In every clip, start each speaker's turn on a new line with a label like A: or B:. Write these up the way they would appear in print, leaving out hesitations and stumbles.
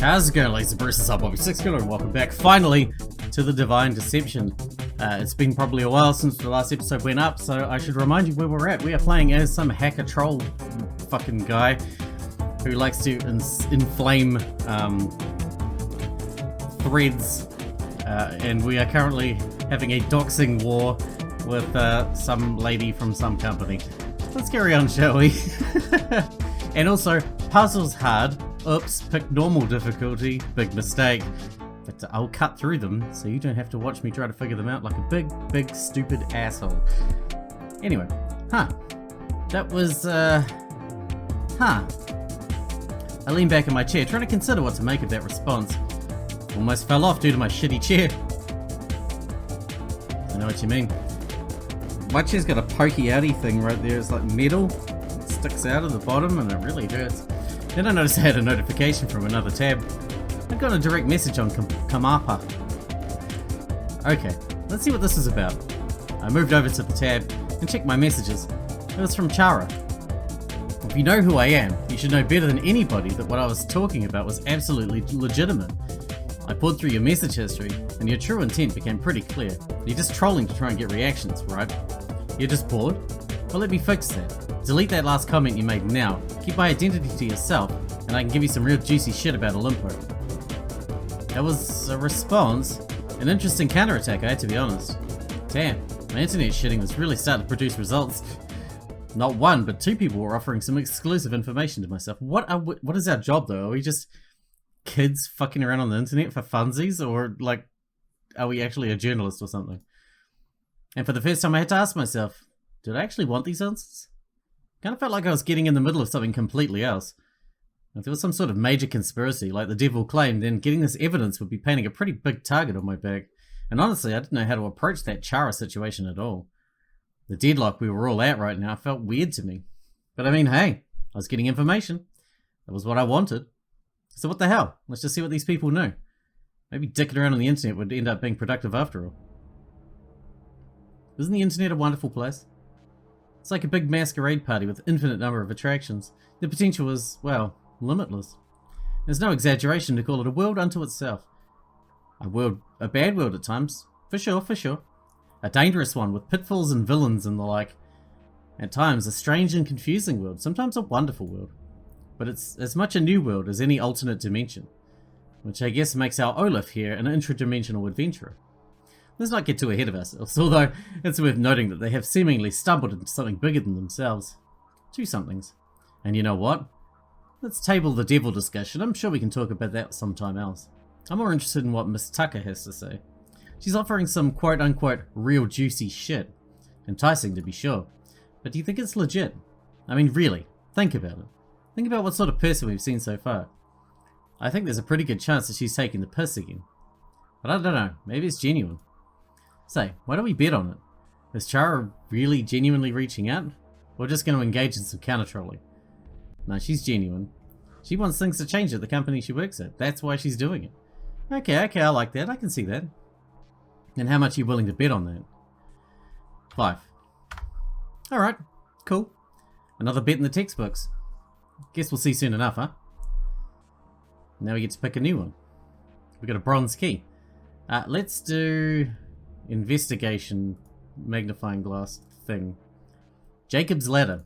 A: How's it going, ladies and Bruce? I'm Bobby Sixkilla, and welcome back, finally, to the Divine Deception. It's been probably a while since the last episode went up, so I should remind you where we're at. We are playing as some hacker troll fucking guy who likes to inflame threads, and we are currently having a doxing war with some lady from some company. Let's carry on, shall we? And also, puzzles hard. Oops, pick normal difficulty. Big mistake. But I'll cut through them so you don't have to watch me try to figure them out like a big, stupid asshole. Anyway, that was, I lean back in my chair, trying to consider what to make of that response. Almost fell off due to my shitty chair. I know what you mean. My chair's got a pokey outy thing right there. It's like metal. It sticks out of the bottom and it really hurts. Then I noticed I had a notification from another tab. I got a direct message on Kamapa. Okay, let's see what this is about. I moved over to the tab and checked my messages. It was from Chara. If you know who I am, you should know better than anybody that what I was talking about was absolutely legitimate. I poured through your message history, and your true intent became pretty clear. You're just trolling to try and get reactions, right? You're just bored? Well, let me fix that. Delete that last comment you made now. Keep my identity to yourself, and I can give you some real juicy shit about Olympo. That was a response. An interesting counterattack, I had to be honest. Damn, my internet shitting was really starting to produce results. Not one, but two people were offering some exclusive information to myself. What is our job, though? Are we just kids fucking around on the internet for funsies, or like, are we actually a journalist or something? And for the first time I had to ask myself, did I actually want these answers? Kind of felt like I was getting in the middle of something completely else. If there was some sort of major conspiracy, like the devil claimed, then getting this evidence would be painting a pretty big target on my back. And honestly, I didn't know how to approach that Chara situation at all. The deadlock we were all at right now felt weird to me. But I mean, hey, I was getting information. That was what I wanted. So what the hell? Let's just see what these people know. Maybe dicking around on the internet would end up being productive after all. Isn't the internet a wonderful place? It's like a big masquerade party with infinite number of attractions. The potential is, well, limitless. There's no exaggeration to call it a world unto itself. A bad world at times, for sure. A dangerous one with pitfalls and villains and the like. At times a strange and confusing world, sometimes a wonderful world. But it's as much a new world as any alternate dimension. Which I guess makes our Olaf here an intradimensional adventurer. Let's not get too ahead of ourselves, although it's worth noting that they have seemingly stumbled into something bigger than themselves. Two somethings. And you know what? Let's table the devil discussion. I'm sure we can talk about that sometime else. I'm more interested in what Miss Tucker has to say. She's offering some quote-unquote real juicy shit. Enticing to be sure. But do you think it's legit? I mean, really, think about it. Think about what sort of person we've seen so far. I think there's a pretty good chance that she's taking the piss again. But I don't know, maybe it's genuine. Say, why don't we bet on it? Is Chara really genuinely reaching out? Or just going to engage in some counter-trolling? No, she's genuine. She wants things to change at the company she works at. That's why she's doing it. Okay, I like that. I can see that. And how much are you willing to bet on that? 5. Alright, cool. Another bet in the textbooks. Guess we'll see soon enough, huh? Now we get to pick a new one. We got a bronze key. Let's do investigation magnifying glass thing. Jacob's Ladder.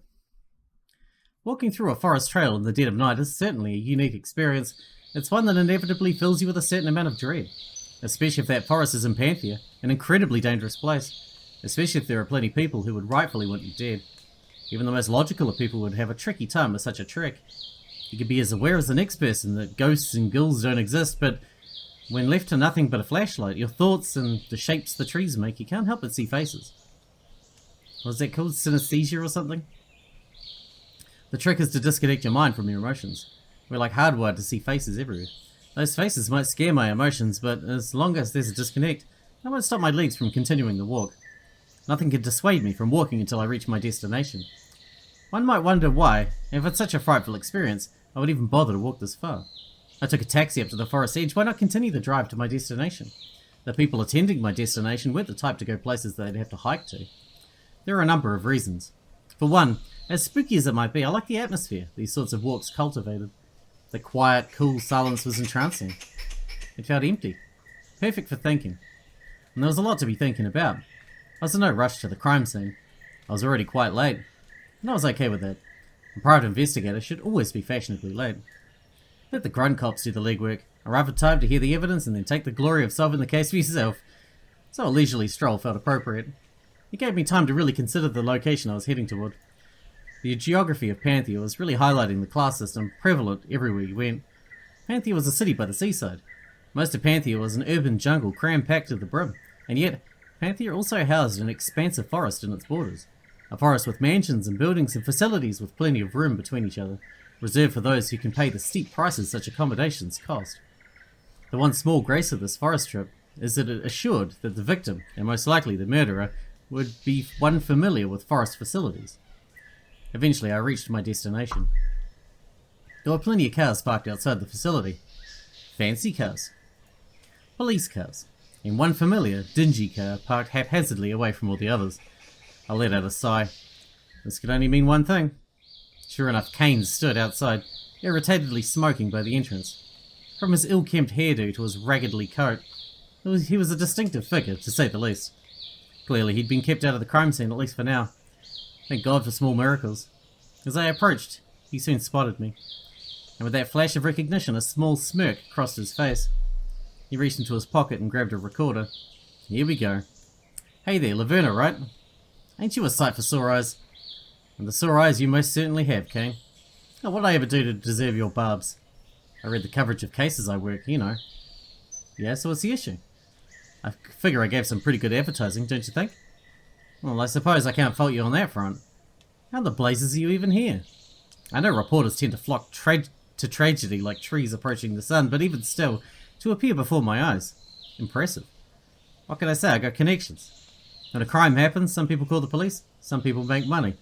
A: Walking through a forest trail in the dead of night is certainly a unique experience. It's one that inevitably fills you with a certain amount of dread. Especially if that forest is in Panthea, an incredibly dangerous place. Especially if there are plenty of people who would rightfully want you dead. Even the most logical of people would have a tricky time with such a trek. You could be as aware as the next person that ghosts and ghouls don't exist, but when left to nothing but a flashlight, your thoughts and the shapes the trees make, you can't help but see faces. Was that called synesthesia or something? The trick is to disconnect your mind from your emotions. We're like hardwired to see faces everywhere. Those faces might scare my emotions, but as long as there's a disconnect, that won't stop my legs from continuing the walk. Nothing can dissuade me from walking until I reach my destination. One might wonder why, if it's such a frightful experience, I would even bother to walk this far. I took a taxi up to the forest edge, why not continue the drive to my destination? The people attending my destination weren't the type to go places they'd have to hike to. There are a number of reasons. For one, as spooky as it might be, I like the atmosphere these sorts of walks cultivated. The quiet, cool silence was entrancing. It felt empty, perfect for thinking. And there was a lot to be thinking about. I was in no rush to the crime scene. I was already quite late, and I was okay with that. A private investigator should always be fashionably late. Let the grunt cops do the legwork. Arrive at time to hear the evidence and then take the glory of solving the case for yourself. So a leisurely stroll felt appropriate. It gave me time to really consider the location I was heading toward. The geography of Panthea was really highlighting the class system prevalent everywhere you went. Panthea was a city by the seaside. Most of Panthea was an urban jungle crammed packed to the brim, and yet Panthea also housed an expansive forest in its borders. A forest with mansions and buildings and facilities with plenty of room between each other, reserved for those who can pay the steep prices such accommodations cost. The one small grace of this forest trip is that it assured that the victim, and most likely the murderer, would be one familiar with forest facilities. Eventually I reached my destination. There were plenty of cars parked outside the facility. Fancy cars. Police cars. And one familiar, dingy car parked haphazardly away from all the others. I let out a sigh. This could only mean one thing. Sure enough, Kane stood outside, irritatedly smoking by the entrance. From his ill-kempt hairdo to his raggedly coat, he was a distinctive figure, to say the least. Clearly he'd been kept out of the crime scene, at least for now. Thank God for small miracles. As I approached, he soon spotted me. And with that flash of recognition, a small smirk crossed his face. He reached into his pocket and grabbed a recorder. Here we go. Hey there, Laverna, right? Ain't you a sight for sore eyes? And the sore eyes you most certainly have, Kane. Now, what'd I ever do to deserve your barbs? I read the coverage of cases I work, you know. Yeah, so what's the issue? I figure I gave some pretty good advertising, don't you think? Well, I suppose I can't fault you on that front. How the blazes are you even here? I know reporters tend to flock to tragedy like trees approaching the sun, but even still, to appear before my eyes. Impressive. What can I say? I got connections. When a crime happens, some people call the police, some people make money.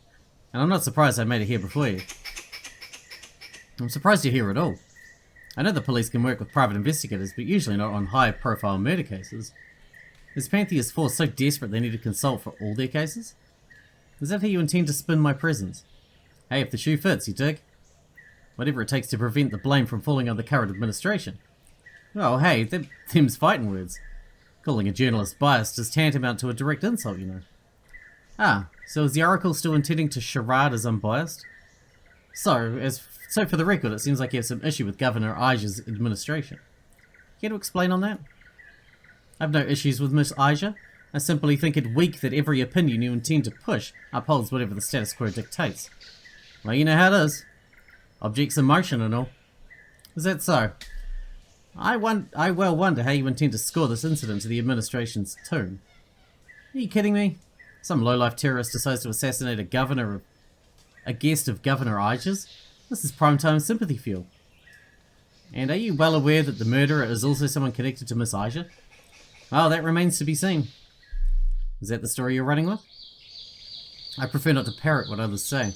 A: And I'm not surprised I made it here before you. I'm surprised you're here at all. I know the police can work with private investigators, but usually not on high-profile murder cases. Is Panthea's force so desperate they need to consult for all their cases? Is that how you intend to spin my presence? Hey, if the shoe fits, you dig? Whatever it takes to prevent the blame from falling on the current administration. Oh, hey, them's fighting words. Calling a journalist biased is tantamount to a direct insult, you know. Ah, so is the Oracle still intending to charade as unbiased? So for the record, it seems like you have some issue with Governor Ija's administration. Care to explain on that? I've no issues with Miss Ija. I simply think it weak that every opinion you intend to push upholds whatever the status quo dictates. Well, you know how it is. Objects in motion and all. Is that so? I well wonder how you intend to score this incident to the administration's tune. Are you kidding me? Some low-life terrorist decides to assassinate a guest of Governor Ija's? This is prime-time sympathy fuel. And are you well aware that the murderer is also someone connected to Miss Ija? Well, that remains to be seen. Is that the story you're running with? I prefer not to parrot what others say.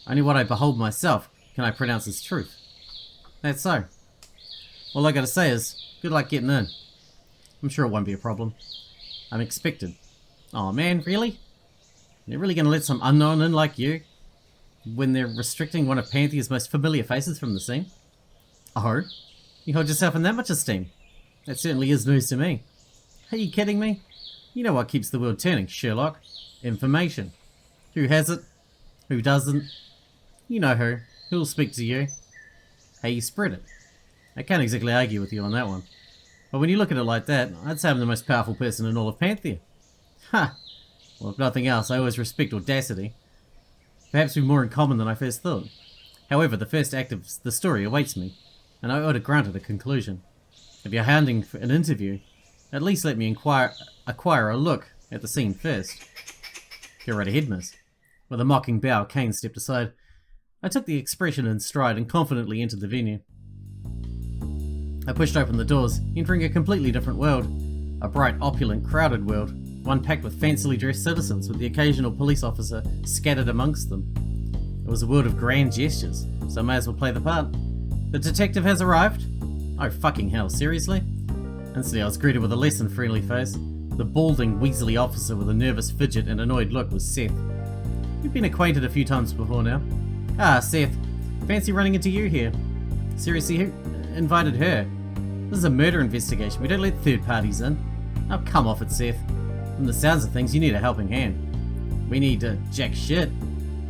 A: Only what I behold myself can I pronounce as truth. That's so. All I gotta say is, good luck getting in. I'm sure it won't be a problem. I'm expected. Oh man, really? They're really gonna let some unknown in like you? When they're restricting one of Panthea's most familiar faces from the scene? Oh? You hold yourself in that much esteem? That certainly is news to me. Are you kidding me? You know what keeps the world turning, Sherlock. Information. Who has it? Who doesn't? You know who. Who'll speak to you? How you spread it. I can't exactly argue with you on that one. But when you look at it like that, I'd say I'm the most powerful person in all of Panthea. Ha! Well, if nothing else, I always respect audacity. Perhaps we've more in common than I first thought. However, the first act of the story awaits me, and I ought to grant it a conclusion. If you're hounding for an interview, at least let me acquire a look at the scene first. Go right ahead, miss. With a mocking bow, Kane stepped aside. I took the expression in stride and confidently entered the venue. I pushed open the doors, entering a completely different world. A bright, opulent, crowded world, one packed with fancily dressed citizens with the occasional police officer scattered amongst them. It was a world of grand gestures, so I may as well play the part. The detective has arrived? Oh fucking hell, seriously? Instantly I was greeted with a less than friendly face. The balding, weaselly officer with a nervous fidget and annoyed look was Seth. We've been acquainted a few times before now. Ah, Seth. Fancy running into you here. Seriously, who invited her? This is a murder investigation. We don't let third parties in. Now come off it, Seth. From the sounds of things, you need a helping hand. We need jack shit.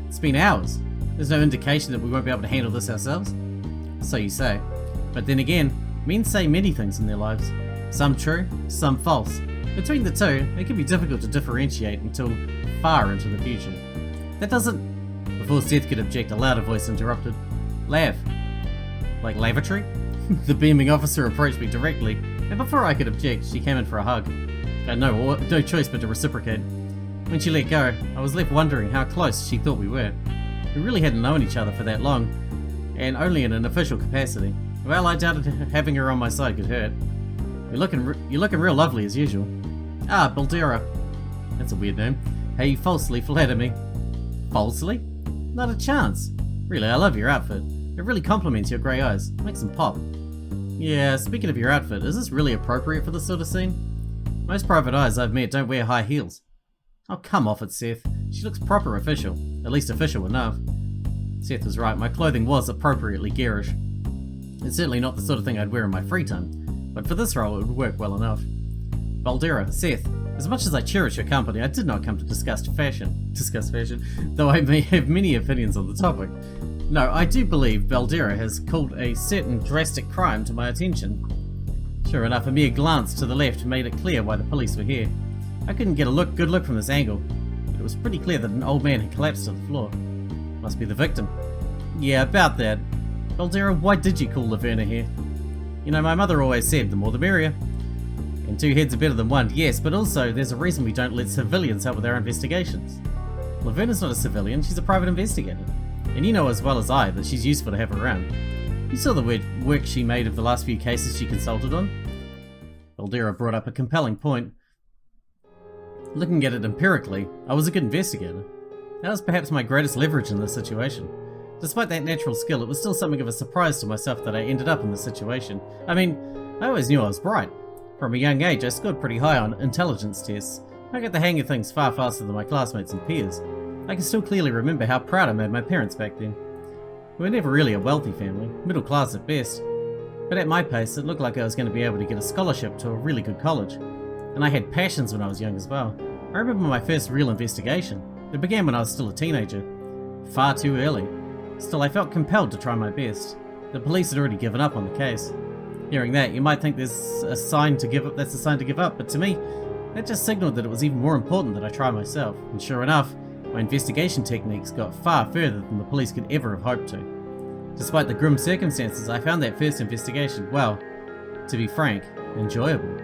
A: It's been hours. There's no indication that we won't be able to handle this ourselves. So you say. But then again, men say many things in their lives. Some true, some false. Between the two, it can be difficult to differentiate until far into the future. That doesn't... Before Seth could object, a louder voice interrupted. Lav. Like lavatory? The beaming officer approached me directly, and before I could object, she came in for a hug. I had no choice but to reciprocate. When she let go, I was left wondering how close she thought we were. We really hadn't known each other for that long, and only in an official capacity. Well, I doubted having her on my side could hurt. You're looking real lovely as usual. Ah, Baldera. That's a weird name. How you falsely flatter me. Falsely? Not a chance. Really, I love your outfit. It really complements your grey eyes. Makes them pop. Yeah, speaking of your outfit, is this really appropriate for this sort of scene? Most private eyes I've met don't wear high heels. Oh, come off it, Seth. She looks proper official. At least official enough. Seth was right, my clothing was appropriately garish. It's certainly not the sort of thing I'd wear in my free time, but for this role it would work well enough. Baldera, Seth, as much as I cherish your company, I did not come to discuss fashion, though I may have many opinions on the topic. No, I do believe Baldera has called a certain drastic crime to my attention. Sure enough, a mere glance to the left made it clear why the police were here. I couldn't get a good look from this angle, but it was pretty clear that an old man had collapsed to the floor. Must be the victim. Yeah, about that. Baldera, why did you call Laverna here? You know, my mother always said, the more the merrier. And two heads are better than one, yes, but also there's a reason we don't let civilians help with our investigations. Laverna's not a civilian, she's a private investigator. And you know as well as I that she's useful to have around. You saw the work she made of the last few cases she consulted on? Baldera brought up a compelling point. Looking at it empirically, I was a good investigator. That was perhaps my greatest leverage in this situation. Despite that natural skill, it was still something of a surprise to myself that I ended up in this situation. I mean, I always knew I was bright. From a young age, I scored pretty high on intelligence tests. I got the hang of things far faster than my classmates and peers. I can still clearly remember how proud I made my parents back then. We were never really a wealthy family, middle class at best. But at my pace, it looked like I was going to be able to get a scholarship to a really good college. And I had passions when I was young as well. I remember my first real investigation. It began when I was still a teenager. Far too early. Still, I felt compelled to try my best. The police had already given up on the case. Hearing that, you might think that's a sign to give up, but to me, that just signaled that it was even more important that I try myself. And sure enough, my investigation techniques got far further than the police could ever have hoped to. Despite the grim circumstances, I found that first investigation, well, to be frank, enjoyable.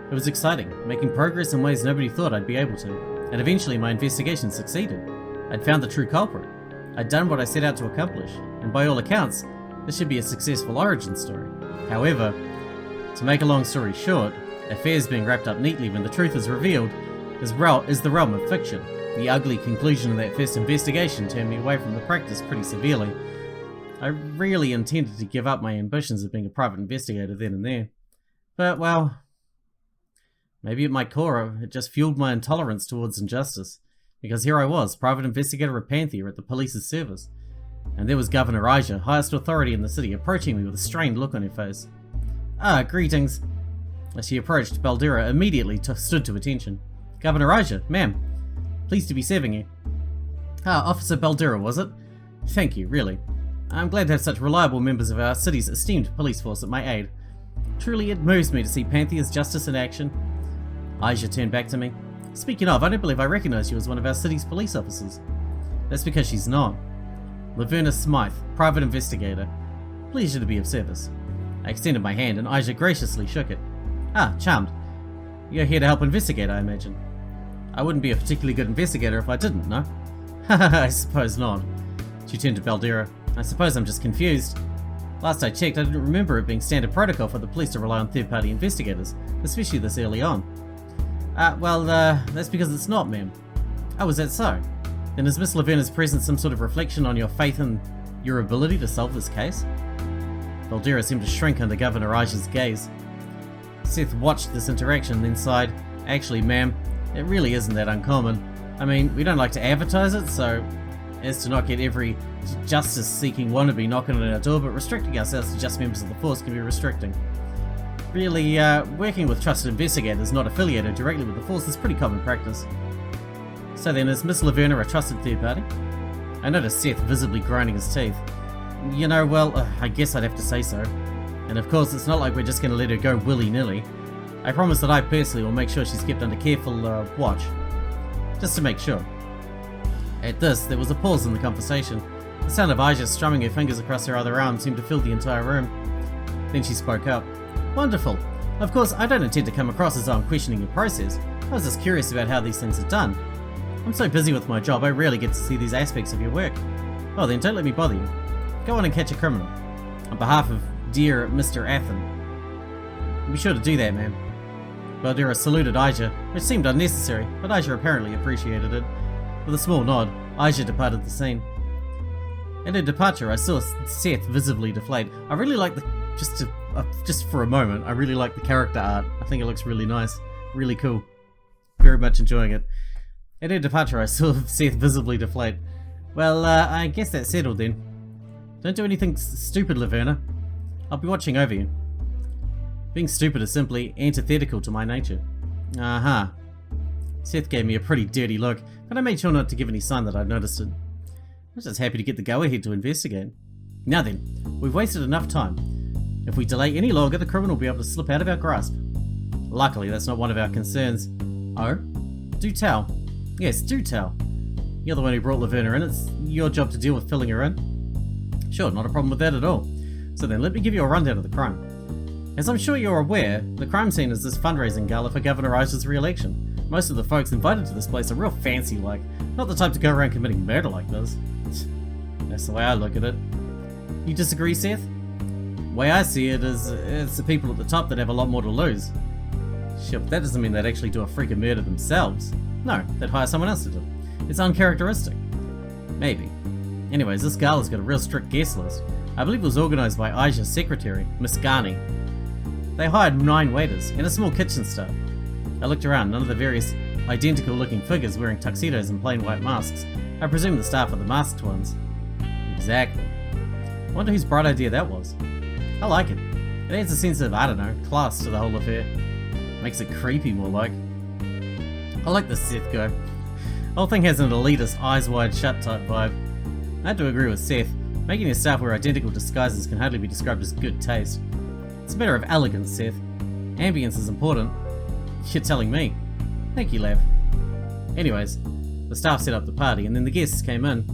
A: It was exciting, making progress in ways nobody thought I'd be able to, and eventually my investigation succeeded. I'd found the true culprit. I'd done what I set out to accomplish, and by all accounts, this should be a successful origin story. However, to make a long story short, affairs being wrapped up neatly when the truth is revealed is the realm of fiction. The ugly conclusion of that first investigation turned me away from the practice pretty severely. I really intended to give up my ambitions of being a private investigator then and there. But, well, maybe at my core it just fueled my intolerance towards injustice. Because here I was, private investigator of Panthea at the police's service. And there was Governor Ija, highest authority in the city, approaching me with a strained look on her face. Ah, greetings. As she approached, Baldera immediately stood to attention. Governor Ija, ma'am. Pleased to be serving you. Ah, Officer Baldera, was it? Thank you, really. I'm glad to have such reliable members of our city's esteemed police force at my aid. Truly, it moves me to see Panthea's justice in action. Ija turned back to me. Speaking of, I don't believe I recognize you as one of our city's police officers. That's because she's not. Laverna Smythe, private investigator. Pleasure to be of service. I extended my hand and Ija graciously shook it. Ah, charmed. You're here to help investigate, I imagine. I wouldn't be a particularly good investigator if I didn't, no? Haha, I suppose not. She turned to Baldera. I suppose I'm just confused. Last I checked, I didn't remember it being standard protocol for the police to rely on third-party investigators, especially this early on. That's because it's not, ma'am. Oh, is that so? Then is Miss Laverna's presence some sort of reflection on your faith in your ability to solve this case? Baldera seemed to shrink under Governor Ija's gaze. Seth watched this interaction, then sighed. Actually, ma'am, it really isn't that uncommon. I mean, we don't like to advertise it, so as to not get every justice-seeking wannabe knocking on our door, but restricting ourselves to just members of the force can be restricting. Really, working with trusted investigators not affiliated directly with the force is pretty common practice. So then, is Miss Laverna a trusted third party? I noticed Seth visibly grinding his teeth. You know, well, I guess I'd have to say so. And of course, it's not like we're just going to let her go willy-nilly. I promise that I personally will make sure she's kept under careful watch. Just to make sure. At this, there was a pause in the conversation. The sound of Aja strumming her fingers across her other arm seemed to fill the entire room. Then she spoke up. Wonderful. Of course, I don't intend to come across as though I'm questioning your process. I was just curious about how these things are done. I'm so busy with my job, I rarely get to see these aspects of your work. Oh, then don't let me bother you. Go on and catch a criminal. On behalf of dear Mr. Athen. Be sure to do that, ma'am. Valdera saluted Aja, which seemed unnecessary, but Aja apparently appreciated it. With a small nod, Aja departed the scene. At her departure, I saw Seth visibly deflate. I really like the... Just for a moment, I really like the character art. I think it looks really nice. Really cool. Very much enjoying it. At her departure, I saw Seth visibly deflate. Well, I guess that's settled then. Don't do anything stupid, Laverna. I'll be watching over you. Being stupid is simply antithetical to my nature. Uh-huh. Seth gave me a pretty dirty look, but I made sure not to give any sign that I'd noticed it. I was just happy to get the go-ahead to investigate. Now then, we've wasted enough time. If we delay any longer, the criminal will be able to slip out of our grasp. Luckily, that's not one of our concerns. Oh? Do tell. Yes, do tell. You're the one who brought Laverna in. It's your job to deal with filling her in. Sure, not a problem with that at all. So then, let me give you a rundown of the crime. As I'm sure you're aware, the crime scene is this fundraising gala for Governor Aja's re-election. Most of the folks invited to this place are real fancy-like, not the type to go around committing murder like this. That's the way I look at it. You disagree, Seth? The way I see it is, it's the people at the top that have a lot more to lose. Sure, but that doesn't mean they'd actually do a freaking murder themselves. No, they'd hire someone else to do it. It's uncharacteristic. Maybe. Anyways, this gala's got a real strict guest list. I believe it was organised by Aja's secretary, Miss Garney. They hired 9 waiters and a small kitchen staff. I looked around, none of the various identical looking figures wearing tuxedos and plain white masks. I presume the staff are the masked ones. Exactly. I wonder whose bright idea that was. I like it. It adds a sense of, I don't know, class to the whole affair. Makes it creepy more like. I like the Seth guy. The whole thing has an elitist, eyes wide shut type vibe. I had to agree with Seth. Making his staff wear identical disguises can hardly be described as good taste. It's a matter of elegance, Seth. Ambience is important. You're telling me. Thank you, Lav. Anyways, the staff set up the party and then the guests came in.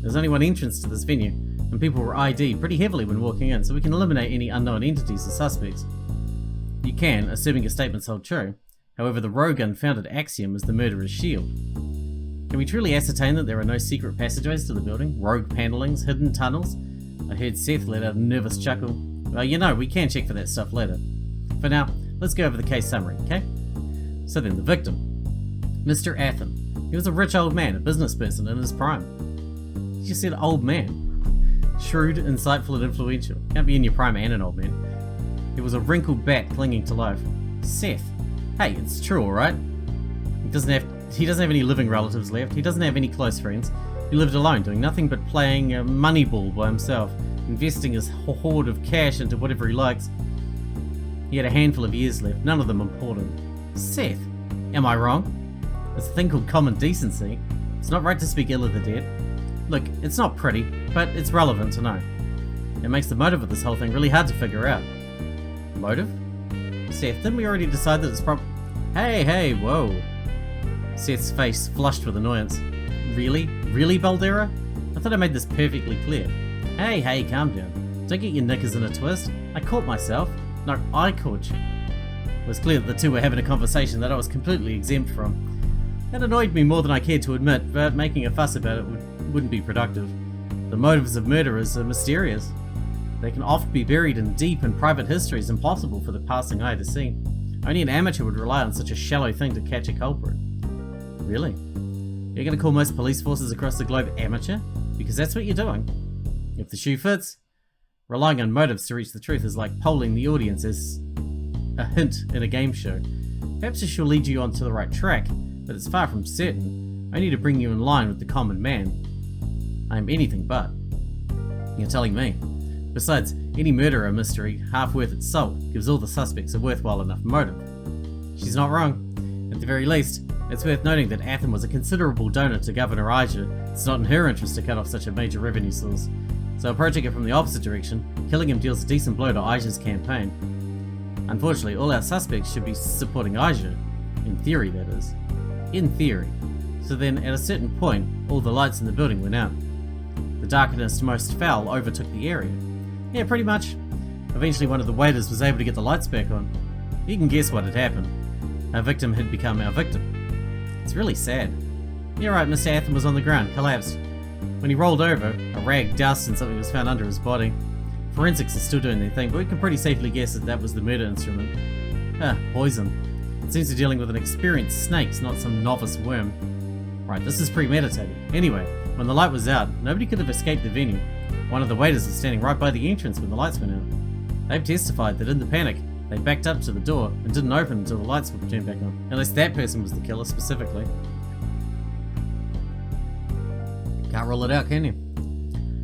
A: There's only one entrance to this venue, and people were ID'd pretty heavily when walking in, so we can eliminate any unknown entities as suspects. You can, assuming your statements hold true. However, the rogue unfounded axiom is the murderer's shield. Can we truly ascertain that there are no secret passageways to the building? Rogue panellings? Hidden tunnels? I heard Seth let out a nervous chuckle. Well, you know, we can check for that stuff later. For now, let's go over the case summary, okay? So then, the victim. Mr. Athen. He was a rich old man, a business person in his prime. You just said old man. Shrewd, insightful, and influential. Can't be in your prime and an old man. He was a wrinkled bat clinging to life. Seth. Hey, it's true, alright? He doesn't have any living relatives left. He doesn't have any close friends. He lived alone, doing nothing but playing Moneyball by himself, investing his hoard of cash into whatever he likes. He had a handful of years left, none of them important. Seth, am I wrong? There's a thing called common decency. It's not right to speak ill of the dead. Look, it's not pretty, but it's relevant to know. It makes the motive of this whole thing really hard to figure out. Motive? Seth, didn't we already decide that it's Hey, whoa. Seth's face flushed with annoyance. Really? Really, Valdera? I thought I made this perfectly clear. Hey, calm down. Don't get your knickers in a twist. I caught myself. No, I caught you. It was clear that the two were having a conversation that I was completely exempt from. That annoyed me more than I cared to admit, but making a fuss about it wouldn't be productive. The motives of murderers are mysterious. They can often be buried in deep and private histories impossible for the passing eye to see. Only an amateur would rely on such a shallow thing to catch a culprit. Really? You're going to call most police forces across the globe amateur? Because that's what you're doing. If the shoe fits, relying on motives to reach the truth is like polling the audience as a hint in a game show. Perhaps this will lead you onto the right track, but it's far from certain, only to bring you in line with the common man. I am anything but. You're telling me. Besides, any murderer mystery, half worth its salt, gives all the suspects a worthwhile enough motive. She's not wrong. At the very least, it's worth noting that Athens was a considerable donor to Governor Ija. It's not in her interest to cut off such a major revenue source. So approaching it from the opposite direction, killing him deals a decent blow to Ija's campaign. Unfortunately, all our suspects should be supporting Ija. In theory, that is. In theory. So then, at a certain point, all the lights in the building went out. The darkest, most foul overtook the area. Yeah, pretty much. Eventually one of the waiters was able to get the lights back on. You can guess what had happened. Our victim had become our victim. It's really sad. You're right, Mr. Athens was on the ground, collapsed. When he rolled over, a rag doused in something was found under his body. Forensics is still doing their thing, but we can pretty safely guess that that was the murder instrument. Poison. It seems to be dealing with an experienced snake, not some novice worm. Right, this is premeditated. Anyway, when the light was out, nobody could have escaped the venue. One of the waiters was standing right by the entrance when the lights went out. They've testified that in the panic, they backed up to the door and didn't open until the lights were turned back on. Unless that person was the killer specifically. Can't rule it out, can you?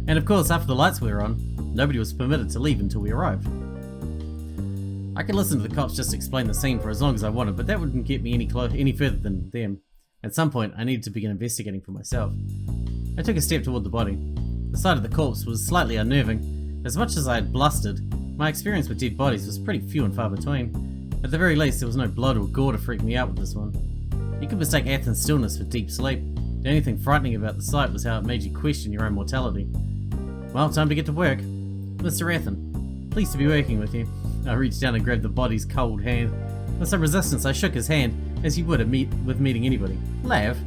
A: And of course, after the lights were on, nobody was permitted to leave until we arrived. I could listen to the cops just explain the scene for as long as I wanted, but that wouldn't get me any further than them. At some point, I needed to begin investigating for myself. I took a step toward the body. The sight of the corpse was slightly unnerving. As much as I had blustered, my experience with dead bodies was pretty few and far between. At the very least, there was no blood or gore to freak me out with this one. You could mistake Athens' stillness for deep sleep. The only thing frightening about the sight was how it made you question your own mortality. Well, time to get to work. Mr. Athens, pleased to be working with you. I reached down and grabbed the body's cold hand. With some resistance, I shook his hand, as you would with meeting anybody. Laugh.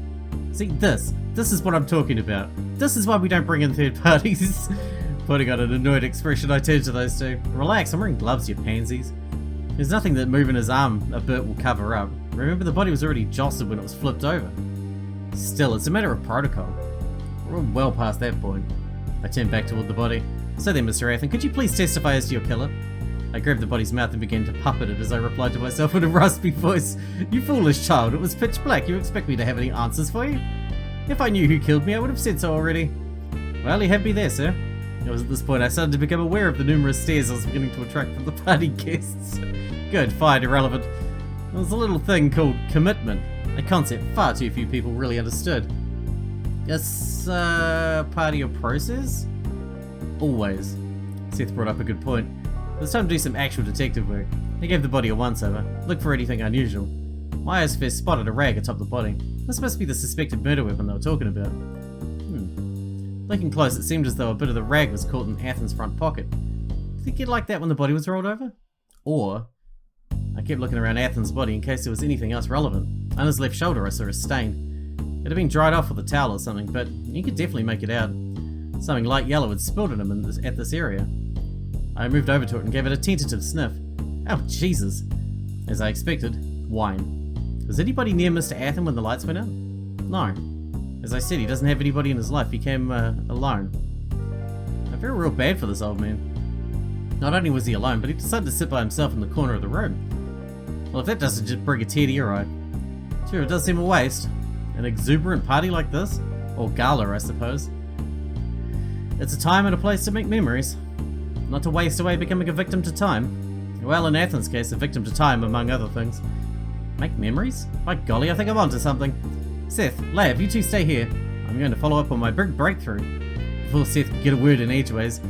A: See, this is what I'm talking about. This is why we don't bring in third parties. Putting on an annoyed expression, I turned to those two. Relax, I'm wearing gloves, you pansies. There's nothing that moving his arm a bit will cover up. Remember, the body was already jostled when it was flipped over. Still, it's a matter of protocol. We're well past that point. I turned back toward the body. So then, Mr. Athens, could you please testify as to your killer? I grabbed the body's mouth and began to puppet it as I replied to myself in a raspy voice. You foolish child, it was pitch black. You expect me to have any answers for you? If I knew who killed me, I would have said so already. Well, you have me there, sir. It was at this point I started to become aware of the numerous stares I was beginning to attract from the party guests. Good, fine, irrelevant. There was a little thing called commitment, a concept far too few people really understood. It's part of your process? Always. Seth brought up a good point. It was time to do some actual detective work. He gave the body a once-over, looked for anything unusual. My eyes first spotted a rag atop the body. This must be the suspected murder weapon they were talking about. Looking close, it seemed as though a bit of the rag was caught in Athens' front pocket. Did he get like that when the body was rolled over? Or, I kept looking around Athens' body in case there was anything else relevant. On his left shoulder I saw a stain. It had been dried off with a towel or something, but you could definitely make it out. Something light yellow had spilled on him at this area. I moved over to it and gave it a tentative sniff. Oh, Jesus. As I expected, wine. Was anybody near Mr. Athens when the lights went out? No. As I said, he doesn't have anybody in his life. He came alone. I feel real bad for this old man. Not only was he alone, but he decided to sit by himself in the corner of the room. Well, if that doesn't just bring a tear to your eye. Sure, it does seem a waste. An exuberant party like this? Or gala, I suppose. It's a time and a place to make memories. Not to waste away becoming a victim to time. Well, in Athens' case, a victim to time, among other things. Make memories? By golly, I think I'm onto something. Seth, Lav, you two stay here. I'm going to follow up on my big breakthrough. Before Seth could get a word in edgeways,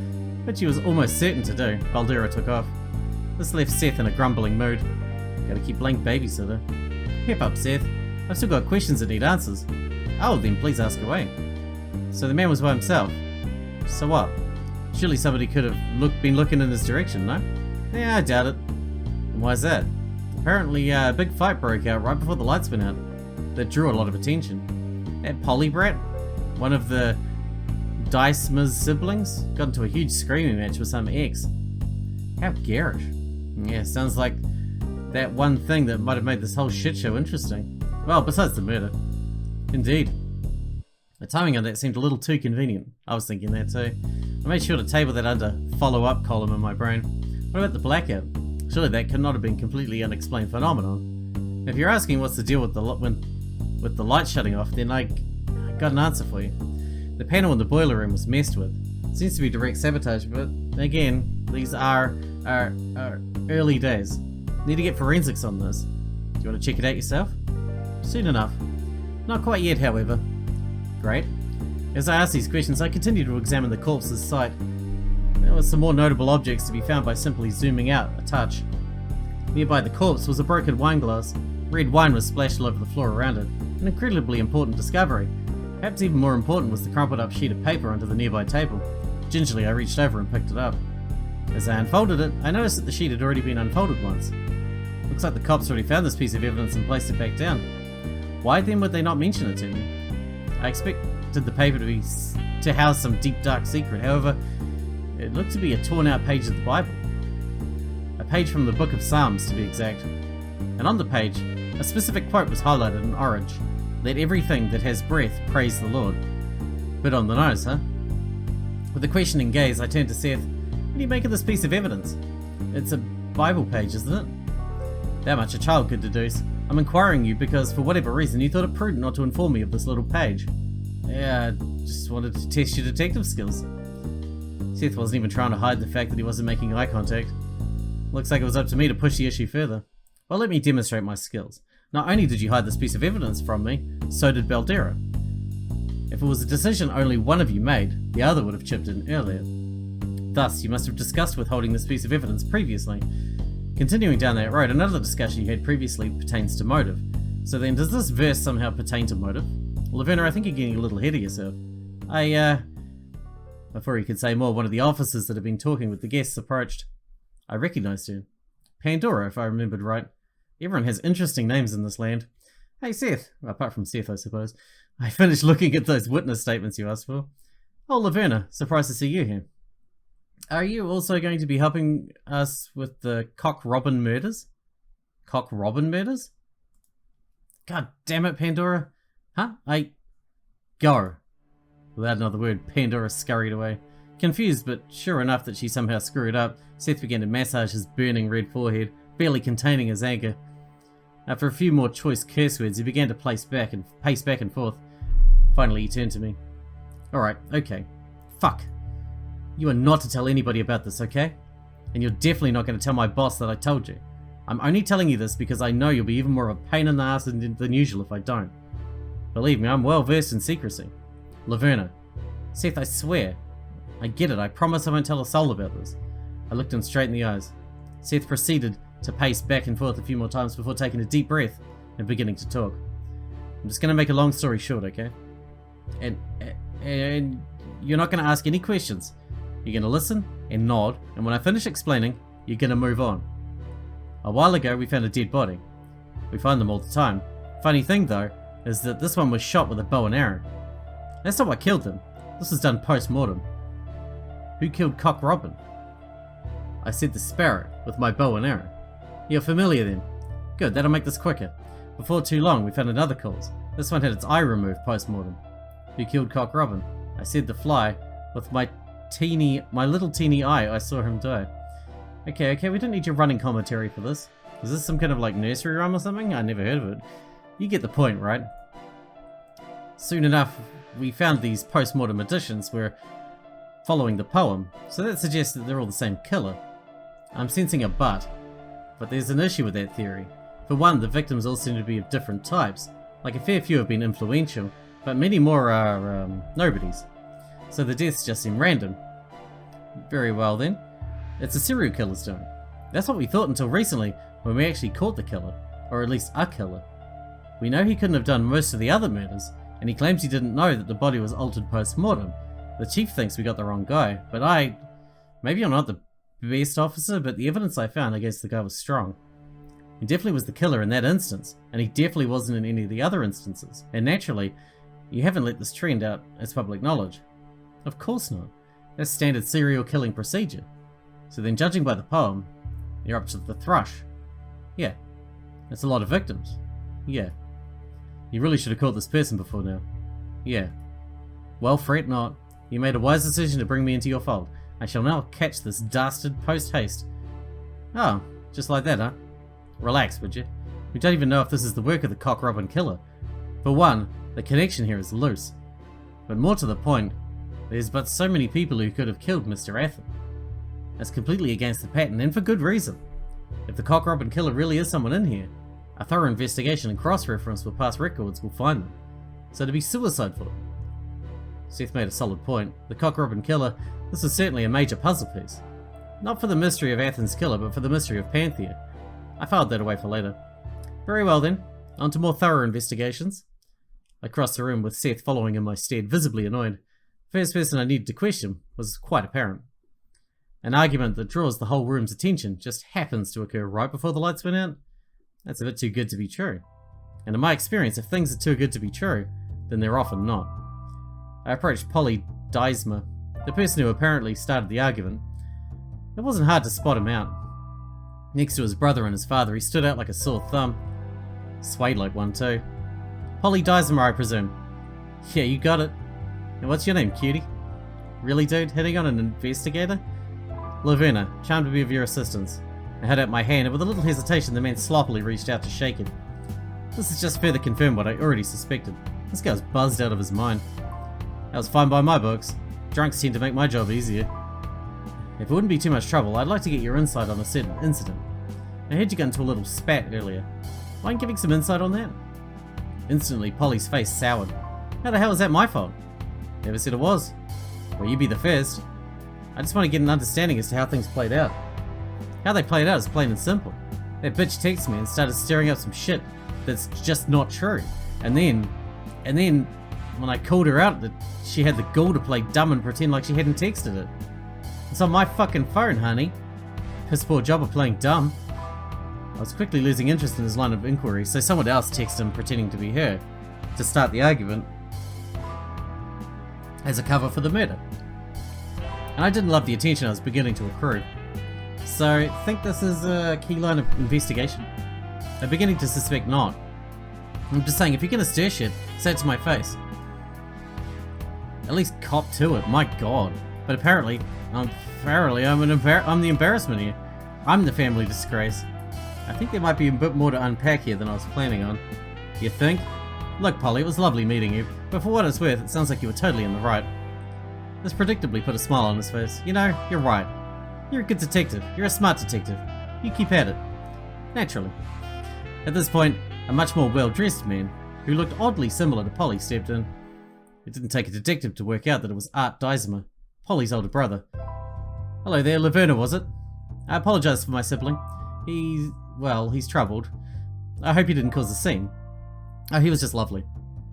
A: which he was almost certain to do, Baldera took off. This left Seth in a grumbling mood. Gotta keep blank babysitter. Pep up, Seth. I've still got questions that need answers. Oh, then please ask away. So the man was by himself. So what? Surely somebody could have been looking in this direction, no? Yeah, I doubt it. And why's that? Apparently, a big fight broke out right before the lights went out. That drew a lot of attention. That Polly brat, one of the Dice-Miz siblings, got into a huge screaming match with some ex. How garish. Yeah, sounds like that one thing that might have made this whole shit show interesting. Well, besides the murder. Indeed. The timing on that seemed a little too convenient. I was thinking that too. I made sure to table that under follow-up column in my brain. What about the blackout? Surely that could not have been completely unexplained phenomenon. If you're asking what's the deal with the light shutting off, then I got an answer for you. The panel in the boiler room was messed with. Seems to be direct sabotage, but again, these are early days. Need to get forensics on this. Do you want to check it out yourself? Soon enough. Not quite yet, however. Great. As I asked these questions, I continued to examine the corpse's site. There were some more notable objects to be found by simply zooming out a touch. Nearby the corpse was a broken wine glass. Red wine was splashed all over the floor around it. An incredibly important discovery. Perhaps even more important was the crumpled up sheet of paper onto the nearby table. Gingerly, I reached over and picked it up. As I unfolded it, I noticed that the sheet had already been unfolded once. Looks like the cops already found this piece of evidence and placed it back down. Why then would they not mention it to me? I expected the paper to house some deep dark secret. However, it looked to be a torn out page of the Bible. A page from the Book of Psalms, to be exact. And on the page, a specific quote was highlighted in orange. Let everything that has breath praise the Lord. Bit on the nose, huh? With a questioning gaze, I turned to Seth. What do you make of this piece of evidence? It's a Bible page, isn't it? That much a child could deduce. I'm inquiring you because, for whatever reason, you thought it prudent not to inform me of this little page. Yeah, I just wanted to test your detective skills. Seth wasn't even trying to hide the fact that he wasn't making eye contact. Looks like it was up to me to push the issue further. Well, let me demonstrate my skills. Not only did you hide this piece of evidence from me, so did Baldera. If it was a decision only one of you made, the other would have chipped in earlier. Thus, you must have discussed withholding this piece of evidence previously. Continuing down that road, another discussion you had previously pertains to motive. So then, does this verse somehow pertain to motive? Laverna, I think you're getting a little ahead of yourself. Before he could say more, one of the officers that had been talking with the guests approached. I recognized her. Pandora, if I remembered right. Everyone has interesting names in this land. Hey Seth, well, apart from Seth I suppose. I finished looking at those witness statements you asked for. Oh Laverna, surprised to see you here. Are you also going to be helping us with the Cock Robin murders? Cock Robin murders? God damn it, Pandora. Huh? Go. Without another word, Pandora scurried away. Confused, but sure enough that she somehow screwed up, Seth began to massage his burning red forehead, barely containing his anger. After a few more choice curse words, he began to pace back and forth. Finally, he turned to me. Alright, okay. Fuck. You are not to tell anybody about this, okay? And you're definitely not going to tell my boss that I told you. I'm only telling you this because I know you'll be even more of a pain in the ass than usual if I don't. Believe me, I'm well versed in secrecy. Laverna. Seth, I swear. I get it, I promise I won't tell a soul about this. I looked him straight in the eyes. Seth proceeded to pace back and forth a few more times before taking a deep breath and beginning to talk. I'm just going to make a long story short, okay? And you're not going to ask any questions. You're going to listen and nod, and when I finish explaining, you're going to move on. A while ago, we found a dead body. We find them all the time. Funny thing, though, is that this one was shot with a bow and arrow. That's not what killed him. This was done post-mortem. Who killed Cock Robin? I said the Sparrow, with my bow and arrow. You're familiar then. Good, that'll make this quicker. Before too long, we found another cause. This one had its eye removed post-mortem. Who killed Cock Robin? I said the Fly, with my little teeny eye, I saw him die. Okay, we don't need your running commentary for this. Is this some kind of like nursery rhyme or something? I never heard of it. You get the point, right? Soon enough, we found these post-mortem additions were following the poem, so that suggests that they're all the same killer. I'm sensing a but there's an issue with that theory. For one, the victims all seem to be of different types, like a fair few have been influential, but many more are nobodies. So the deaths just seem random. Very well then. It's a serial killer's doing. That's what we thought until recently, when we actually caught the killer, or at least a killer. We know he couldn't have done most of the other murders, and he claims he didn't know that the body was altered post-mortem. The chief thinks we got the wrong guy, but maybe I'm not the best officer, but the evidence I found against the guy was strong. He definitely was the killer in that instance, and he definitely wasn't in any of the other instances, and naturally, you haven't let this trend out as public knowledge. Of course not. That's standard serial killing procedure. So then, judging by the poem, you're up to the thrush. Yeah. That's a lot of victims. Yeah. You really should have caught this person before now. Yeah. Well, fret not. You made a wise decision to bring me into your fold. I shall now catch this dastard post-haste. Oh, just like that, huh? Relax, would you? We don't even know if this is the work of the Cock Robin killer. For one, the connection here is loose. But more to the point, there's but so many people who could have killed Mr. Athen. That's completely against the pattern, and for good reason. If the cock robin killer really is someone in here, a thorough investigation and cross-reference with past records will find them. So to be suicide for them. Seth made a solid point. The cock robin killer, this is certainly a major puzzle piece. Not for the mystery of Athen's killer, but for the mystery of Panthea. I filed that away for later. Very well then, on to more thorough investigations. I crossed the room with Seth following in my stead, visibly annoyed. The first person I needed to question was quite apparent. An argument that draws the whole room's attention just happens to occur right before the lights went out. That's a bit too good to be true. And in my experience, if things are too good to be true, then they're often not. I approached Polly Deismer, the person who apparently started the argument. It wasn't hard to spot him out. Next to his brother and his father, he stood out like a sore thumb. Swayed like one too. Polly Deismer, I presume. Yeah, you got it. And what's your name, cutie? Really, dude? Hitting on an investigator? Laverna, charmed to be of your assistance. I held out my hand, and with a little hesitation, the man sloppily reached out to shake it. This has just further confirmed what I already suspected. This guy's buzzed out of his mind. That was fine by my books. Drunks tend to make my job easier. If it wouldn't be too much trouble, I'd like to get your insight on a certain incident. I heard you got into a little spat earlier. Mind giving some insight on that? Instantly, Polly's face soured. How the hell is that my fault? Never said it was. Well, you be the first. I just want to get an understanding as to how things played out. How they played out is plain and simple. That bitch texted me and started stirring up some shit that's just not true. And then, when I called her out, that she had the gall to play dumb and pretend like she hadn't texted it. It's on my fucking phone, honey. Piss poor job of playing dumb. I was quickly losing interest in his line of inquiry, so someone else texted him pretending to be her, to start the argument as a cover for the murder. And I didn't love the attention I was beginning to accrue. So, I think this is a key line of investigation. I'm beginning to suspect not. I'm just saying, if you're gonna stir shit, say it to my face. At least cop to it, my god. But apparently I'm the embarrassment here. I'm the family disgrace. I think there might be a bit more to unpack here than I was planning on. You think? Look, Polly, it was lovely meeting you, but for what it's worth, it sounds like you were totally in the right. This predictably put a smile on his face. You know, you're right. You're a good detective. You're a smart detective. You keep at it. Naturally. At this point, a much more well-dressed man, who looked oddly similar to Polly, stepped in. It didn't take a detective to work out that it was Art Deismer, Polly's older brother. Hello there, Laverna, was it? I apologise for my sibling. He's troubled. I hope he didn't cause a scene. Oh, he was just lovely.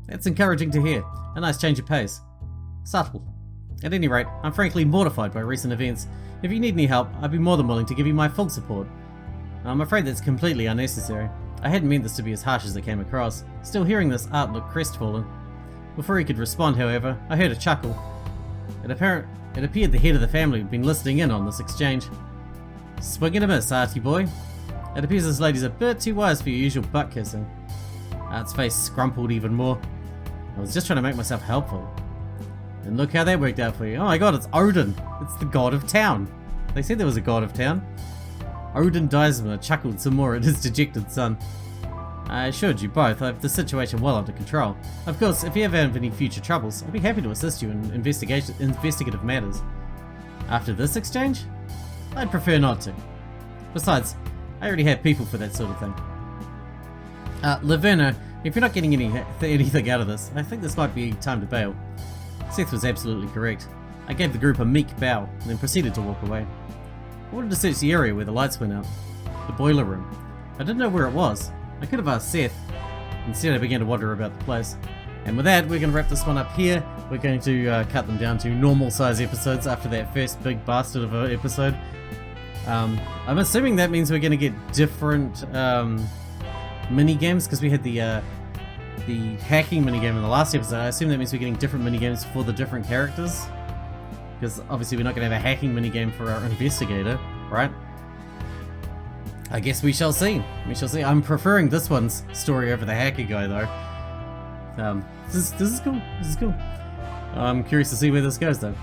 A: That's encouraging to hear. A nice change of pace. Subtle. At any rate, I'm frankly mortified by recent events. If you need any help, I'd be more than willing to give you my full support. I'm afraid that's completely unnecessary. I hadn't meant this to be as harsh as it came across. Still, hearing this, Art looked crestfallen. Before he could respond, however, I heard a chuckle. It appeared the head of the family had been listening in on this exchange. Swing and a miss, Artie boy. It appears this lady's a bit too wise for your usual butt kissing. Art's face scrumpled even more. I was just trying to make myself helpful. And look how that worked out for you. Oh my god, it's Odin! It's the god of town! They said there was a god of town. Odin Deismer chuckled some more at his dejected son. I assured you both I have the situation well under control. Of course, if you ever have any future troubles, I'd be happy to assist you in investigative matters. After this exchange? I'd prefer not to. Besides, I already have people for that sort of thing. Laverna, if you're not getting anything out of this, I think this might be time to bail. Seth was absolutely correct. I gave the group a meek bow, and then proceeded to walk away. I wanted to search the area where the lights went out. The boiler room. I didn't know where it was. I could have asked Seth. Instead, I began to wander about the place. And with that, we're going to wrap this one up here. We're going to cut them down to normal size episodes after that first big bastard of an episode. I'm assuming that means we're going to get different mini-games, because we had the hacking minigame in the last episode. I assume that means we're getting different minigames for the different characters. Because obviously we're not going to have a hacking minigame for our investigator, right? I guess we shall see. We shall see. I'm preferring this one's story over the hacker guy, though. This is cool. This is cool. I'm curious to see where this goes, though.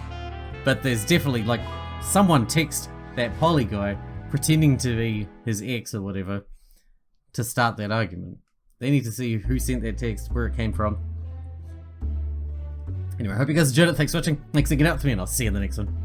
A: But there's definitely, like, someone text that Polly guy pretending to be his ex or whatever to start that argument. They need to see who sent that text, where it came from. Anyway, I hope you guys enjoyed it. Thanks for watching. Thanks for getting out with me, and I'll see you in the next one.